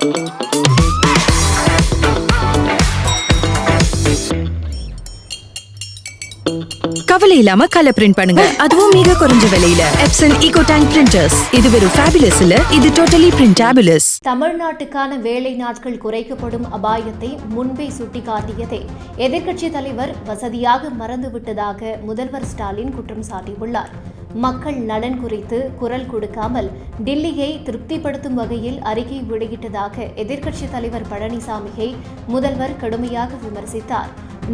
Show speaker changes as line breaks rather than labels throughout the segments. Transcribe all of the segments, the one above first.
கவலை இல்லாம colour print பண்ணுங்க, அதுவும் மிக குறைஞ்ச விலையில. Epson EcoTank printers. இது வெறும் ஃபேபுலஸ் இல்ல, இது டோட்டலி பிரிண்டபிளஸ்.
தமிழ்நாட்டுக்கான வேலை நாட்கள் குறைக்கப்படும் அபாயத்தை முன்பே சுட்டிக்காட்டியதை எதிர்க்கட்சி தலைவர் வசதியாக மறந்துவிட்டதாக முதல்வர் ஸ்டாலின் குற்றம் சாட்டியுள்ளார். மக்கள் நலன் குறித்து குரல் கொடுக்காமல் டில்லியை திருப்திப்படுத்தும் வகையில் அறிக்கை வெளியிட்டதாக எதிர்க்கட்சி தலைவர் பழனிசாமியை முதல்வர் கடுமையாக விமர்சித்தார்.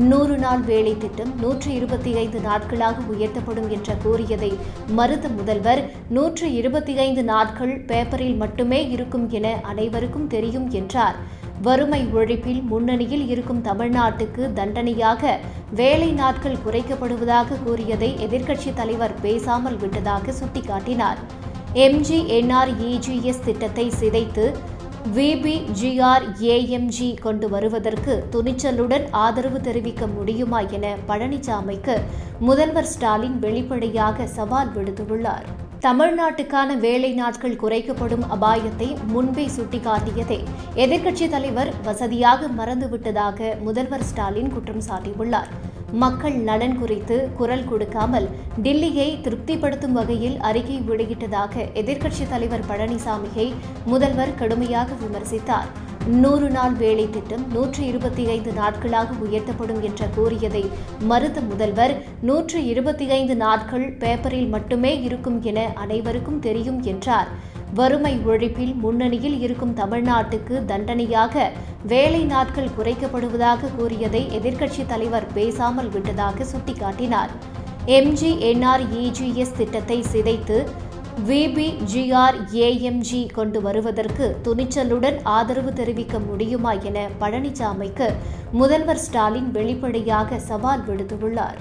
100 நாள் வேலை திட்டம் 125 நாட்களாக உயர்த்தப்படும் என்று கூறியதை மறுத்த முதல்வர் 125 நாட்கள் பேப்பரில் மட்டுமே இருக்கும் என அனைவருக்கும் தெரியும் என்றார். வறுமை ஒழிப்பில் முன்னணியில் இருக்கும் தமிழ்நாட்டுக்கு தண்டனையாக வேலை நாட்கள் குறைக்கப்படுவதாக கூறியதை எதிர்க்கட்சி தலைவர் பேசாமல் விட்டதாக சுட்டிக்காட்டினார். MGNREGS திட்டத்தை சிதைத்து VBGRAMG கொண்டு வருவதற்கு துணிச்சலுடன் ஆதரவு தெரிவிக்க முடியுமா என பழனிசாமிக்கு முதல்வர் ஸ்டாலின் வெளிப்படையாக சவால் விடுத்துள்ளார். தமிழ்நாட்டுக்கான வேலை நாட்கள் குறைக்கப்படும் அபாயத்தை முன்பே சுட்டிக்காட்டியதை எதிர்க்கட்சி தலைவர் வசதியாக மறந்துவிட்டதாக முதல்வர் ஸ்டாலின் குற்றம் சாட்டியுள்ளார். மக்கள் நலன் குறித்து குரல் கொடுக்காமல் டில்லியை திருப்திப்படுத்தும் வகையில் அறிக்கை வெளியிட்டதாக எதிர்க்கட்சி தலைவர் பழனிசாமியை முதல்வர் கடுமையாக விமர்சித்தார். 100 நாள் வேலை திட்டம் 125 நாட்களாக உயர்த்தப்படும் என்று கூறியதை மறுத்த முதல்வர் 125 நாட்கள் பேப்பரில் மட்டுமே இருக்கும் என அனைவருக்கும் தெரியும் என்றார். வறுமை ஒழிப்பில் முன்னணியில் இருக்கும் தமிழ்நாட்டுக்கு தண்டனையாக வேலை நாட்கள் குறைக்கப்படுவதாக கூறியதை எதிர்க்கட்சி தலைவர் பேசாமல் விட்டதாக சுட்டிக்காட்டினார். MGNREGS திட்டத்தை சிதைத்து VBGRAMG கொண்டு வருவதற்கு துணிச்சலுடன் ஆதரவு தெரிவிக்க முடியுமா என பழனிசாமிக்கு முதல்வர் ஸ்டாலின் வெளிப்படையாக சவால் விடுத்துள்ளார்.